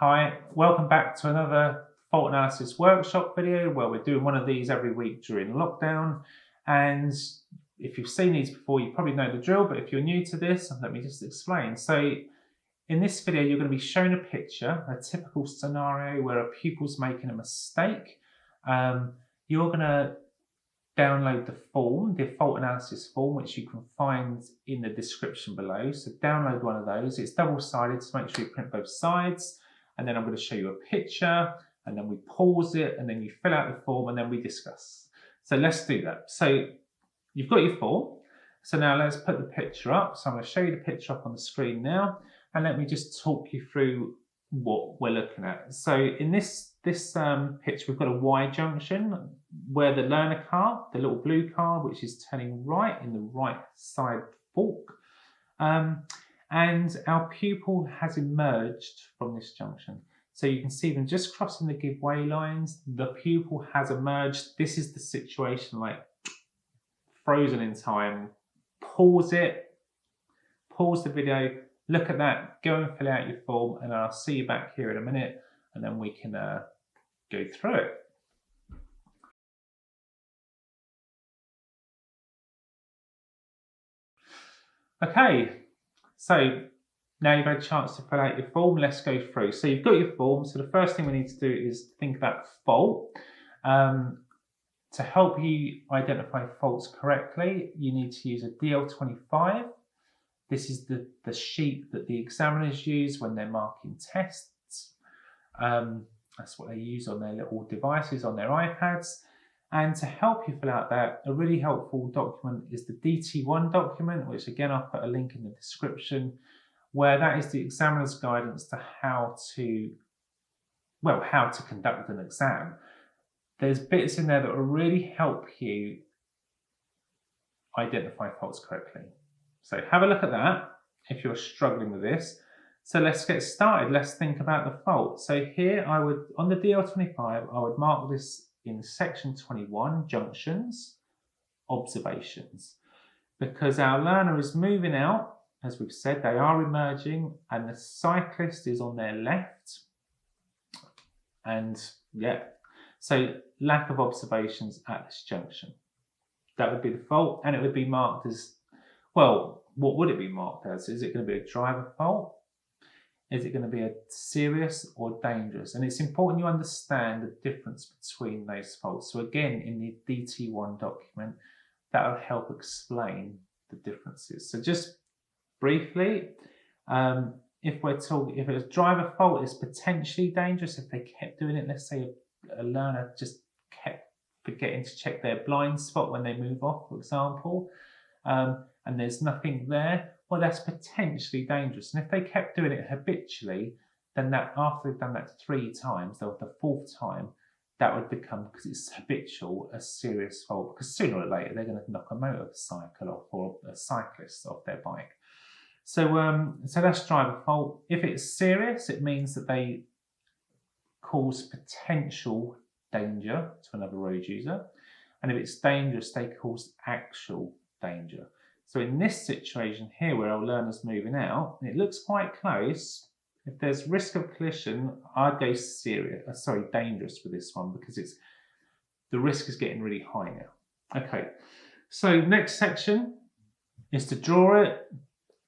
Hi, welcome back to another fault analysis workshop video where we're doing one of these every week during lockdown. And if you've seen these before, you probably know the drill, but if you're new to this, let me just explain. So in this video, you're going to be shown a picture, a typical scenario where a pupil's making a mistake. You're going to download the form, the fault analysis form, which you can find in the description below. So download one of those. It's double-sided, so make sure you print both sides. And then I'm going to show you a picture, and then we pause it, and then you fill out the form, and then we discuss. So let's do that. So you've got your form. So now let's put the picture up. So I'm going to show you the picture up on the screen now, and let me just talk you through what we're looking at. So in this picture, we've got a Y junction where the learner car, the little blue car, which is turning right in the right side fork, and our pupil has emerged from this junction. So you can see them just crossing the give way lines. The pupil has emerged. This is the situation, like frozen in time. Pause it, pause the video, look at that, go and fill out your form, and I'll see you back here in a minute, and then we can go through it. Okay, so now you've had a chance to fill out your form, let's go through. So you've got your form, so the first thing we need to do is think about fault. To help you identify faults correctly, you need to use a DL25. This is the sheet that the examiners use when they're marking tests. That's what they use on their little devices, on their iPads. And to help you fill out that, a really helpful document is the DT1 document, which again, I'll put a link in the description, where that is the examiner's guidance to how to conduct an exam. There's bits in there that will really help you identify faults correctly. So have a look at that if you're struggling with this. So let's get started. Let's think about the fault. So here I would, on the DL25, I would mark this in section 21, junctions, observations, because our learner is moving out. As we've said, they are emerging, and the cyclist is on their left. And yeah, so lack of observations at this junction. That would be the fault, and it would be marked as, well, what would it be marked as? Is it going to be a driver fault? Is it going to be a serious or dangerous? And it's important you understand the difference between those faults. So again, in the DT1 document, that will help explain the differences. So just briefly, if a driver fault is potentially dangerous, if they kept doing it, let's say a learner just kept forgetting to check their blind spot when they move off, for example, and there's nothing there, well, that's potentially dangerous. And if they kept doing it habitually, then that after they've done that 3 times, or the 4th time, that would become, because it's habitual, a serious fault. Because sooner or later, they're going to knock a motorcycle off or a cyclist off their bike. So, so that's driver fault. If it's serious, it means that they cause potential danger to another road user. And if it's dangerous, they cause actual danger. So in this situation here, where our learner's moving out, and it looks quite close, if there's risk of collision, I'd go dangerous with this one, because the risk is getting really high now. Okay, so next section is to draw it.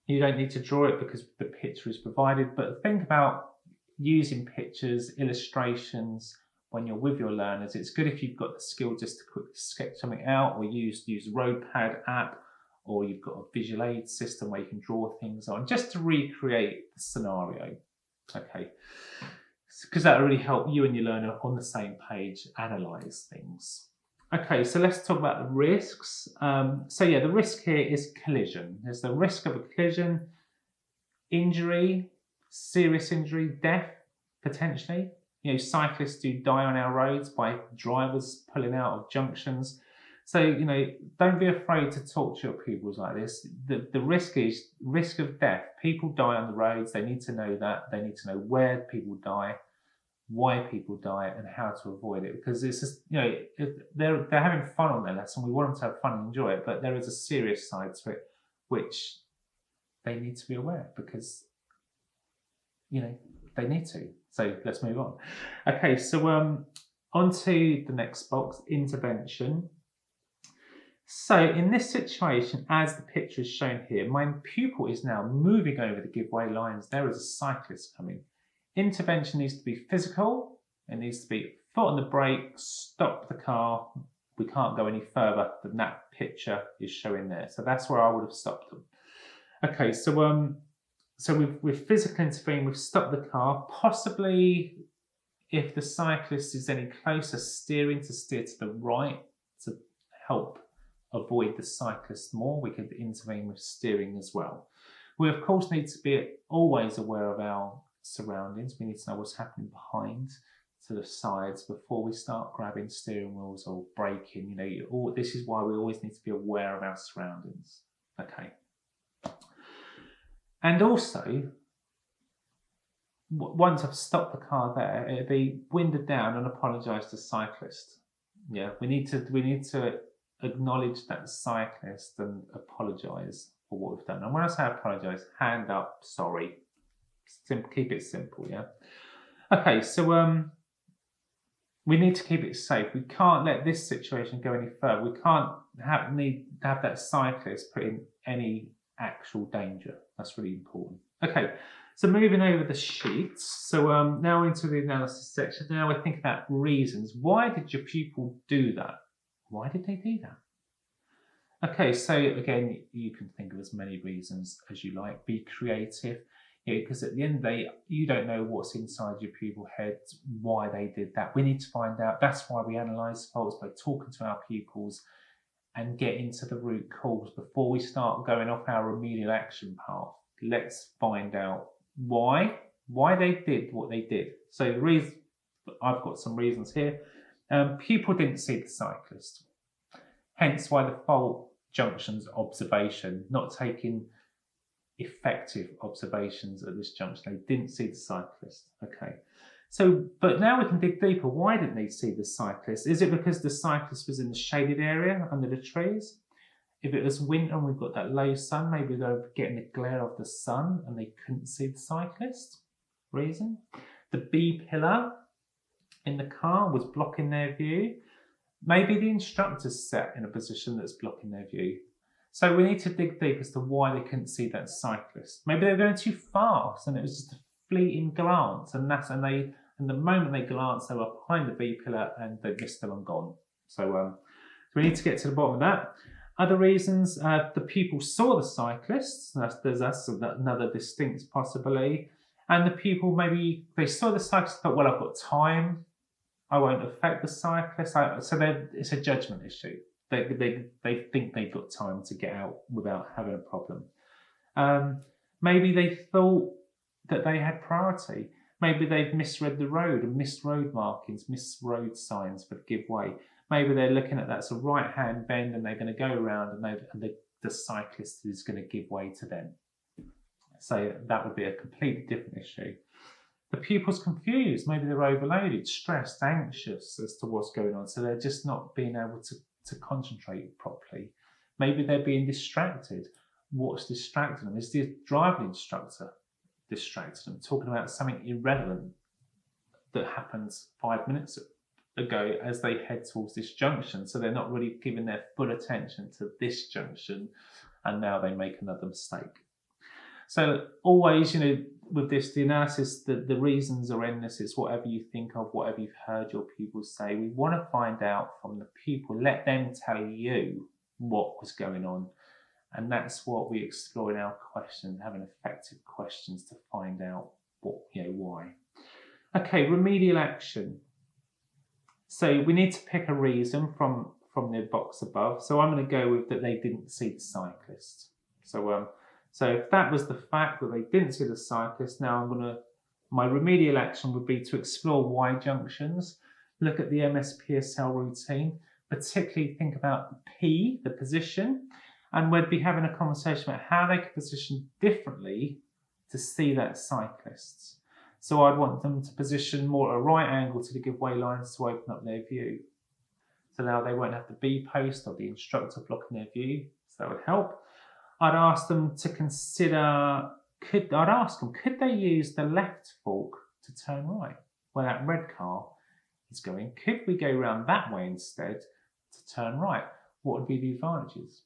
You don't need to draw it because the picture is provided, but think about using pictures, illustrations when you're with your learners. It's good if you've got the skill just to quickly sketch something out, or use RosPA app, or you've got a visual aid system where you can draw things on, just to recreate the scenario. Okay, because that will really help you and your learner on the same page analyse things. Okay, so let's talk about the risks. So yeah, the risk here is collision. There's the risk of a collision, injury, serious injury, death, potentially. You know, cyclists do die on our roads by drivers pulling out of junctions. So, you know, don't be afraid to talk to your pupils like this. The risk is risk of death. People die on the roads. They need to know that. They need to know where people die, why people die, and how to avoid it. Because it's just, you know, they're having fun on their lesson. We want them to have fun and enjoy it, but there is a serious side to it, which they need to be aware, because, you know, they need to. So let's move on. Okay, so on to the next box, intervention. So in this situation, as the picture is shown here, my pupil is now moving over the giveaway lines. There is a cyclist coming. Intervention needs to be physical. It needs to be foot on the brake, stop the car. We can't go any further than that picture is showing there. So that's where I would have stopped them. Okay, so we've physically intervened, we've stopped the car. Possibly, if the cyclist is any closer, steer to the right to help avoid the cyclist more. We could intervene with steering as well. We of course need to be always aware of our surroundings. We need to know what's happening behind, to the sides, before we start grabbing steering wheels or braking. This is why we always need to be aware of our surroundings. Okay. And also, once I've stopped the car there, it'll be winded down and apologise to the cyclist. Yeah, we need to acknowledge that cyclist and apologise for what we've done. And when I say apologise, hand up, sorry. Keep it simple, yeah. Okay, so we need to keep it safe. We can't let this situation go any further. We can't need to have that cyclist put in any actual danger. That's really important. Okay, so moving over the sheets. So now into the analysis section. Now we're thinking about reasons. Why did your pupil do that? Why did they do that? Okay, so again, you can think of as many reasons as you like. Be creative, because at the end of the day, you don't know what's inside your pupil head, why they did that. We need to find out. That's why we analyse faults, by talking to our pupils and get into the root cause before we start going off our remedial action path. Let's find out why they did what they did. So the reason, I've got some reasons here. Pupil didn't see the cyclist, hence why the fault junction's observation, not taking effective observations at this junction. They didn't see the cyclist. Okay, so but now we can dig deeper. Why didn't they see the cyclist? Is it because the cyclist was in the shaded area under the trees? If it was winter and we've got that low sun, maybe they were getting the glare of the sun and they couldn't see the cyclist. Reason? The B pillar in the car was blocking their view. Maybe the instructor's set in a position that's blocking their view. So we need to dig deep as to why they couldn't see that cyclist. Maybe they were going too fast and it was just a fleeting glance, and the moment they glanced, they were behind the B pillar and they missed them and gone. So we need to get to the bottom of that. Other reasons, the pupil saw the cyclist. That's another distinct possibility. And the pupil, maybe they saw the cyclist, thought, well, I've got time, I won't affect the cyclist. So it's a judgment issue. They think they've got time to get out without having a problem. Maybe they thought that they had priority. Maybe they've misread the road and missed road markings, missed road signs for the give way. Maybe they're looking at that's a right-hand bend and they're going to go around and the cyclist is going to give way to them. So that would be a completely different issue. The pupil's confused. Maybe they're overloaded, stressed, anxious as to what's going on. So they're just not being able to concentrate properly. Maybe they're being distracted. What's distracting them? Is the driving instructor distracting them, talking about something irrelevant that happens 5 minutes ago as they head towards this junction? So they're not really giving their full attention to this junction, and now they make another mistake. So always, with this, the analysis, the reasons are endless. It's whatever you think of, whatever you've heard your pupils say. We want to find out from the pupil. Let them tell you what was going on. And that's what we explore in our questions, having effective questions to find out why. Okay, remedial action. So we need to pick a reason from the box above. So I'm going to go with that they didn't see the cyclist. So if that was the fact that they didn't see the cyclist, now my remedial action would be to explore Y junctions, look at the MSPSL routine, particularly think about the P, the position, and we'd be having a conversation about how they could position differently to see that cyclist. So I'd want them to position more at a right angle to the giveaway lines to open up their view. So now they won't have the B post or the instructor blocking their view, so that would help. I'd ask them to consider, could they use the left fork to turn right where that red car is going? Could we go around that way instead to turn right? What would be the advantages?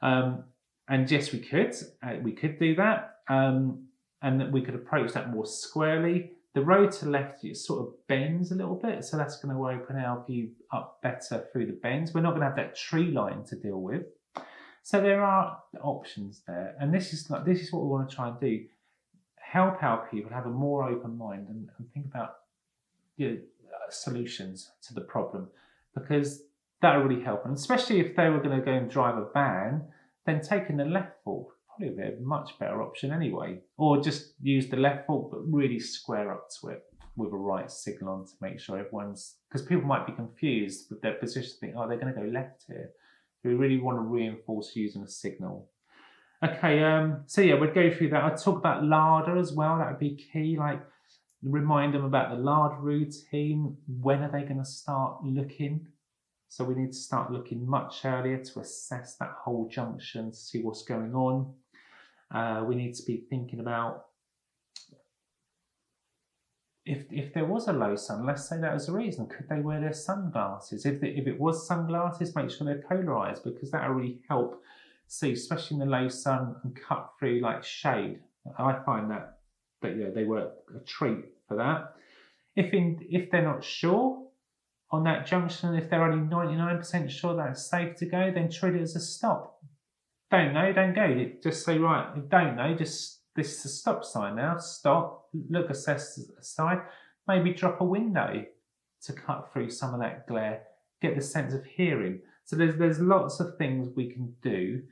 And yes, we could do that, and that we could approach that more squarely. The road to the left, it sort of bends a little bit, so that's going to open our view up better through the bends. We're not going to have that tree line to deal with. So there are options there, and this is what we want to try and do: help our people have a more open mind and think about solutions to the problem, because that will really help. And especially if they were going to go and drive a van, then taking the left fault would probably be a much better option anyway, or just use the left fault but really square up to it with a right signal on to make sure everyone's, because people might be confused with their position, think, oh, they're going to go left here. We really want to reinforce using a signal. Okay, so yeah, we'd go through that. I'd talk about LADA as well. That would be key, like remind them about the LADA routine. When are they going to start looking? So we need to start looking much earlier to assess that whole junction, to see what's going on. We need to be thinking about if there was a low sun, let's say that was a reason, could they wear their sunglasses? If it was sunglasses, make sure they're polarized, because that will really help see, especially in the low sun, and cut through like shade. I find that they work a treat for that. If they're not sure on that junction, if they're only 99% sure that it's safe to go, then treat it as a stop. Don't know, don't go. Just say, right, don't know, this is a stop sign now, stop, look, assess the side, maybe drop a window to cut through some of that glare, get the sense of hearing. So there's lots of things we can do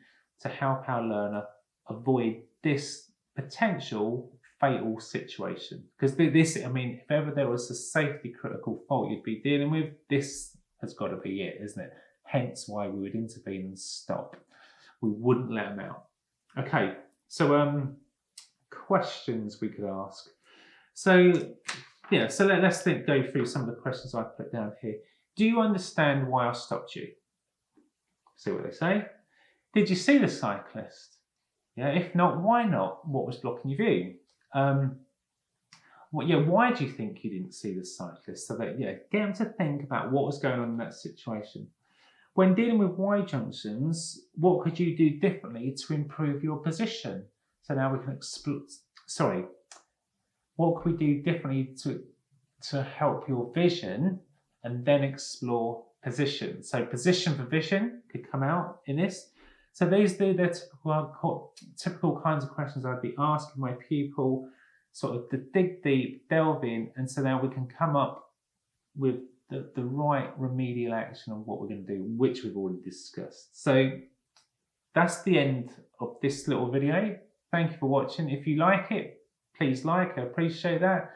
to help our learner avoid this potential fatal situation. Because this, I mean, if ever there was a safety critical fault you'd be dealing with, this has got to be it, isn't it? Hence why we would intervene and stop. We wouldn't let them out. Okay, so questions we could ask. So yeah, so let's go through some of the questions I put down here. Do you understand why I stopped you? See what they say. Did you see the cyclist? Yeah, if not, why not? What was blocking your view? Why do you think you didn't see the cyclist? So that, get them to think about what was going on in that situation. When dealing with Y junctions, what could you do differently to improve your position? So now we can explore, what could we do differently to help your vision, and then explore position? So position for vision could come out in this. So these are the typical kinds of questions I'd be asking my pupil, sort of to dig deep, delve in, and so now we can come up with the right remedial action on what we're going to do, which we've already discussed. So that's the end of this little video. Thank you for watching. If you like it, please like, I appreciate that.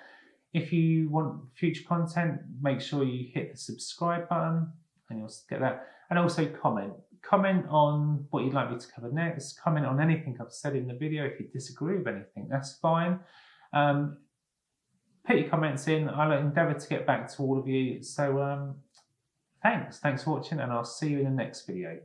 If you want future content, make sure you hit the subscribe button and you'll get that. And also comment. Comment on what you'd like me to cover next. Comment on anything I've said in the video. If you disagree with anything, that's fine. Put your comments in. I'll endeavour to get back to all of you. So thanks for watching, and I'll see you in the next video.